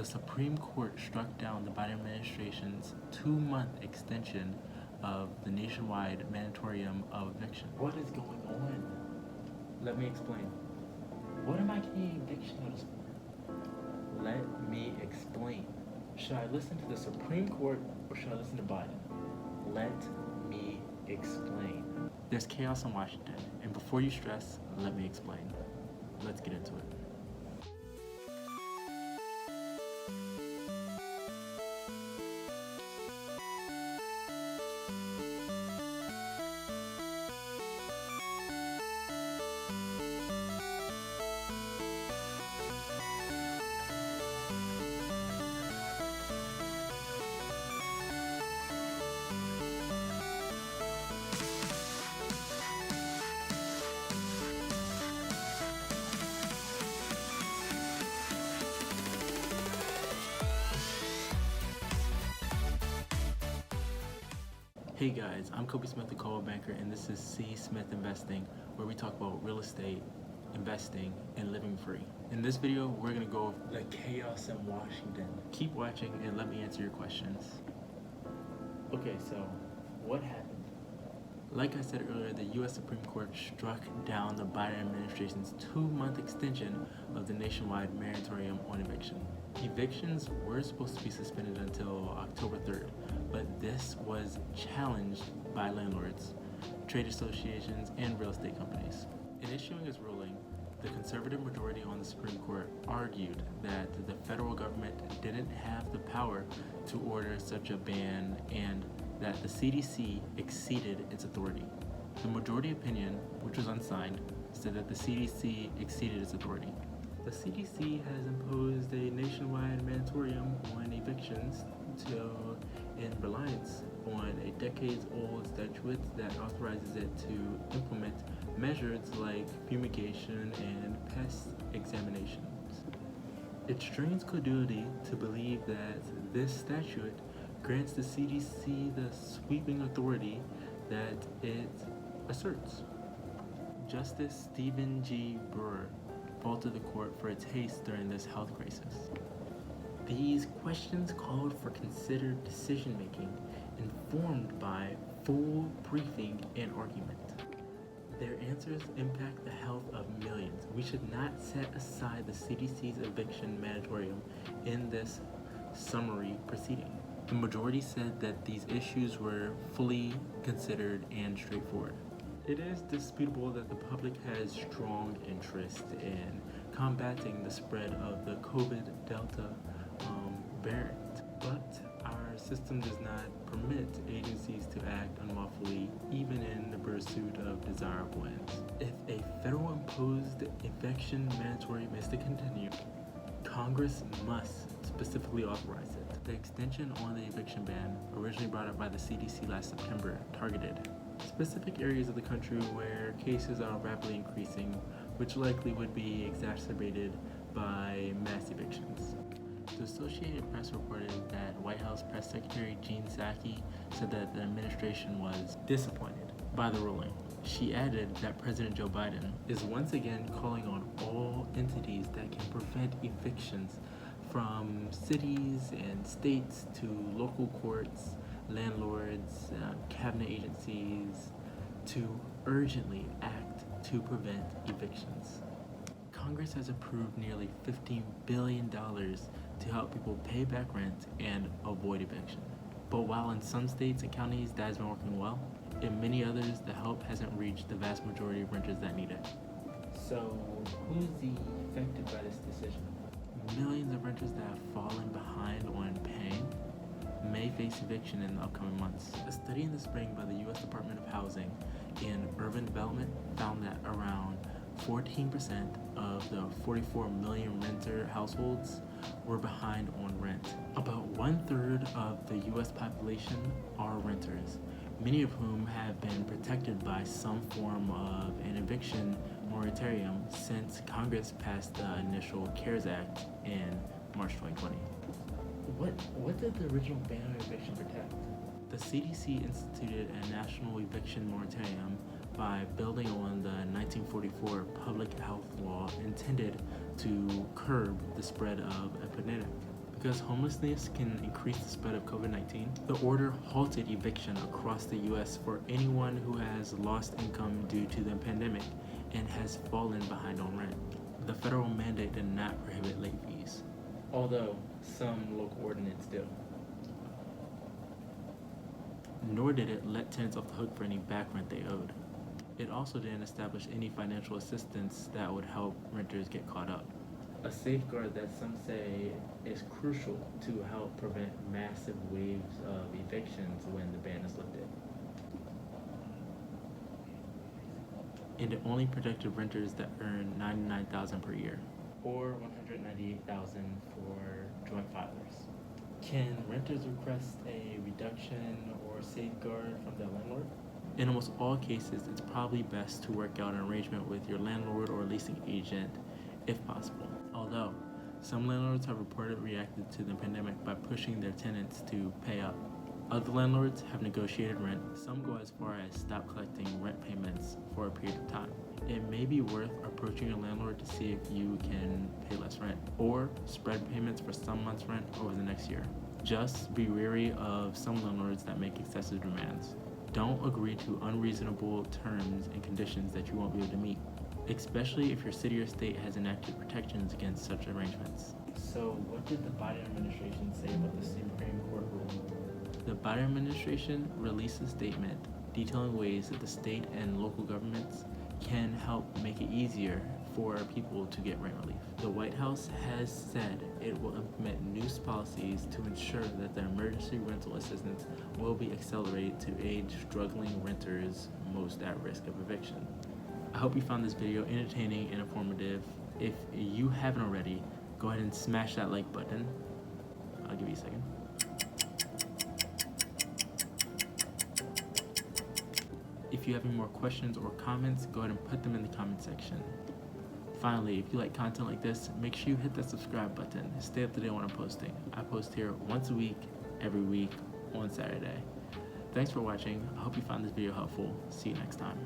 The Supreme Court struck down the Biden administration's 2-month extension of the nationwide moratorium of eviction. What is going on? Let me explain. What am I getting eviction notice for? Let me explain. Should I listen to the Supreme Court or should I listen to Biden? Let me explain. There's chaos in Washington, and before you stress, let me explain. Let's get into it. Hey guys, I'm Coby Smith, the Coldwell Banker, and this is C. Smith Investing, where we talk about real estate, investing, and living free. In this video, we're going to go over the chaos in Washington. Keep watching and let me answer your questions. Okay, so what happened? Like I said earlier, the U.S. Supreme Court struck down the Biden administration's 2-month extension of the nationwide moratorium on eviction. Evictions were supposed to be suspended until October 3rd, but this was challenged by landlords, trade associations, and real estate companies. In issuing its ruling, the conservative majority on the Supreme Court argued that the federal government didn't have the power to order such a ban and that the CDC exceeded its authority. The majority opinion, which was unsigned, said that the CDC exceeded its authority. The CDC has imposed a nationwide moratorium on evictions in reliance on a decades-old statute that authorizes it to implement measures like fumigation and pest examinations. It strains credulity to believe that this statute grants the CDC the sweeping authority that it asserts. Justice Stephen G. Brewer faulted the court for its haste during this health crisis. These questions called for considered decision-making informed by full briefing and argument. Their answers impact the health of millions. We should not set aside the CDC's eviction moratorium in this summary proceeding. The majority said that these issues were fully considered and straightforward. It is disputable that the public has strong interest in combating the spread of the COVID Delta variant, but our system does not permit agencies to act unlawfully even in the pursuit of desirable ends. If a federal imposed eviction moratorium is to continue, Congress must specifically authorize it. The extension on the eviction ban, originally brought up by the CDC last September, targeted specific areas of the country where cases are rapidly increasing, which likely would be exacerbated by mass evictions. The Associated Press reported that White House Press Secretary Jen Psaki said that the administration was disappointed by the ruling. She added that President Joe Biden is once again calling on all entities that can prevent evictions, from cities and states to local courts, landlords, cabinet agencies, to urgently act to prevent evictions. Congress has approved nearly $15 billion to help people pay back rent and avoid eviction. But while in some states and counties that has been working well, in many others the help hasn't reached the vast majority of renters that need it. So who's affected by this decision? Millions of renters that have fallen behind on paying may face eviction in the upcoming months. A study in the spring by the U.S. Department of Housing and Urban Development found that around 14% of the 44 million renter households were behind on rent. About 1/3 of the U.S. population are renters, many of whom have been protected by some form of an eviction moratorium since Congress passed the initial CARES Act in March 2020. What did the original ban on eviction protect? The CDC instituted a national eviction moratorium by building on the 1944 public health law intended to curb the spread of epidemic. Because homelessness can increase the spread of COVID-19, the order halted eviction across the U.S. for anyone who has lost income due to the pandemic and has fallen behind on rent. The federal mandate did not prohibit late fees, although some local ordinance do. Nor did it let tenants off the hook for any back rent they owed. It also didn't establish any financial assistance that would help renters get caught up. A safeguard that some say is crucial to help prevent massive waves of evictions when the ban is lifted. And it only protected renters that earn $99,000 per year, or $198,000 for joint filers. Can renters request a reduction or safeguard from their landlord? In almost all cases, it's probably best to work out an arrangement with your landlord or leasing agent if possible. Although, some landlords have reportedly reacted to the pandemic by pushing their tenants to pay up. Other landlords have negotiated rent. Some go as far as stop collecting rent payments for a period of time. It may be worth approaching your landlord to see if you can pay less rent, or spread payments for some months' rent over the next year. Just be wary of some landlords that make excessive demands. Don't agree to unreasonable terms and conditions that you won't be able to meet, especially if your city or state has enacted protections against such arrangements. So what did the Biden administration say about the Supreme Court ruling? The Biden administration released a statement detailing ways that the state and local governments can help make it easier for people to get rent relief. The White House has said it will implement new policies to ensure that the emergency rental assistance will be accelerated to aid struggling renters most at risk of eviction. I hope you found this video entertaining and informative. If you haven't already, go ahead and smash that like button. I'll give you a second. If you have any more questions or comments, go ahead and put them in the comment section. Finally, if you like content like this, make sure you hit that subscribe button. Stay up to date when I'm posting. I post here once a week, every week, on Saturday. Thanks for watching. I hope you found this video helpful. See you next time.